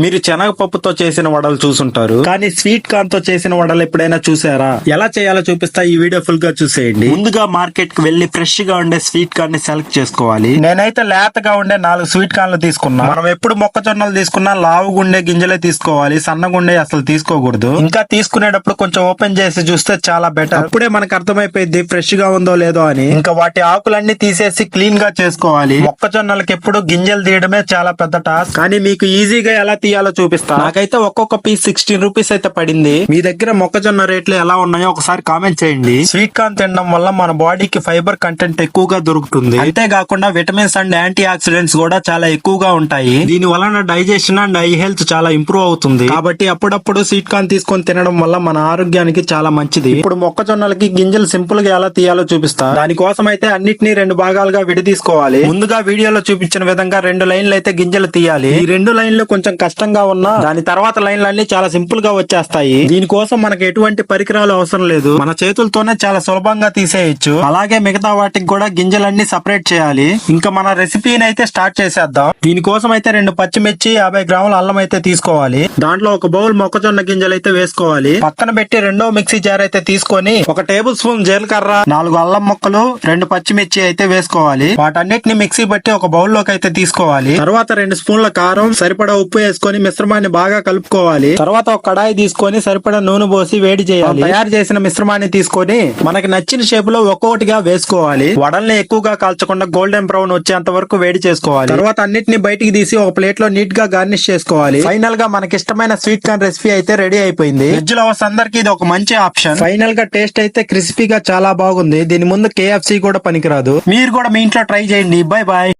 మీరు శనగపప్పుతో చేసిన వడలు చూసుంటారు, కానీ స్వీట్ కార్న్ తో చేసిన వడలు ఎప్పుడైనా చూసారా? ఎలా చేయాలో చూపిస్తా, ఈ వీడియో ఫుల్ గా చూసేయండి. ముందుగా మార్కెట్ కి వెళ్లి ఫ్రెష్ గా ఉండే స్వీట్ కార్న్ ని సెలెక్ట్ చేసుకోవాలి. నేనైతే లేతగా ఉండే 4 స్వీట్ కార్న్లు తీసుకున్నా. మనం ఎప్పుడు మొక్కజొన్నలు తీసుకున్నా లావుగుండే గింజలే తీసుకోవాలి, సన్నగుండే అసలు తీసుకోకూడదు. ఇంకా తీసుకునేటప్పుడు కొంచెం ఓపెన్ చేసి చూస్తే చాలా బెటర్. అప్పుడే మనకు అర్థమైపోయింది ఫ్రెష్ గా ఉందో లేదో అని. ఇంకా వాటి ఆకులన్నీ తీసేసి క్లీన్ గా చేసుకోవాలి. మొక్కజొన్నలకి ఎప్పుడు గింజలు తీయడమే చాలా పెద్ద టాస్క్, కానీ మీకు ఈజీగా ఎలా తీయాలో చూపిస్తా. నాకైతే ఒక్కొక్క పీస్ 16 రూపీస్ అయితే పడింది. మీ దగ్గర మొక్కజొన్న రేట్లు ఎలా ఉన్నాయో ఒకసారి కామెంట్ చేయండి. స్వీట్ కార్న్ తినడం వల్ల మన బాడీకి ఫైబర్ కంటెంట్ ఎక్కువగా దొరుకుతుంది. అంతేకాకుండా విటమిన్స్ అండ్ యాంటీ ఆక్సిడెంట్స్ కూడా చాలా ఎక్కువగా ఉంటాయి. దీని వలన డైజెషన్ అండ్ ఐ హెల్త్ చాలా ఇంప్రూవ్ అవుతుంది. కాబట్టి అప్పుడప్పుడు స్వీట్ కార్న్ తీసుకొని తినడం వల్ల మన ఆరోగ్యానికి చాలా మంచిది. ఇప్పుడు మొక్కజొన్నలకి గింజలు సింపుల్ గా ఎలా తీయాలో చూపిస్తా. దానికోసం అయితే అన్నిటినీ 2 భాగాలుగా విడదీసుకోవాలి. ముందుగా వీడియోలో చూపించిన విధంగా 2 లైన్లు అయితే గింజలు తీయాలి. ఈ 2 లైన్లు కొంచెం కష్టంగా ఉన్నా దాని తర్వాత లైన్లన్నీ చాలా సింపుల్ గా వచ్చేస్తాయి. దీనికోసం మనకు ఎటువంటి పరికరాలు అవసరం లేదు, మన చేతులతోనే చాలా సులభంగా తీసేయచ్చు. అలాగే మిగతా వాటికి కూడా గింజలన్నీ సపరేట్ చేయాలి. ఇంకా మన రెసిపీని అయితే స్టార్ట్ చేసేద్దాం. దీనికోసం అయితే 2 పచ్చిమిర్చి, 50 గ్రాముల అల్లం అయితే తీసుకోవాలి. దాంట్లో ఒక బౌల్ మొక్కజొన్న గింజలు అయితే వేసుకోవాలి. పక్కన పెట్టి 2వ మిక్సీ జార్ అయితే తీసుకొని 1 టేబుల్ స్పూన్ జీలకర్ర, 4 అల్లం ముక్కలు, 2 పచ్చిమిర్చి అయితే వేసుకోవాలి. వాటన్నిటిని మిక్సీ బట్టి ఒక బౌల్ లోకి అయితే తీసుకోవాలి. తర్వాత 2 స్పూన్ల కారం, సరిపడా ఉప్పు వేసుకొని మిశ్రమాన్ని బాగా కలుపుకోవాలి. తర్వాత ఒక కడాయి తీసుకొని సరిపడా నూనె పోసి వేడి చేయాలి. తయారు చేసిన మిశ్రమాన్ని తీసుకొని మనకి నచ్చిన షేప్ లో ఒక్కొక్కటిగా వేసుకోవాలి. వడల్ని ఎక్కువగా కాల్చకుండా గోల్డెన్ బ్రౌన్ వచ్చేంత వరకు వేడి చేసుకోవాలి. తర్వాత అన్నిటిని బయటికి తీసి ఒక ప్లేట్ లో నీట్ గా గార్నిష్ చేసుకోవాలి. ఫైనల్ గా మనకి ఇష్టమైన స్వీట్ కార్న్ రెసిపీ అయితే రెడీ అయిపోయింది. వెజ్ లవర్స్ అందరికి ఇది ఒక మంచి ఆప్షన్. ఫైనల్ గా టేస్ట్ అయితే క్రిస్పీగా చాలా బాగుంది. దీని ముందు KFC కూడా పనికిరాదు. మీరు కూడా మీ ఇంట్లో ట్రై చేయండి. Bye bye.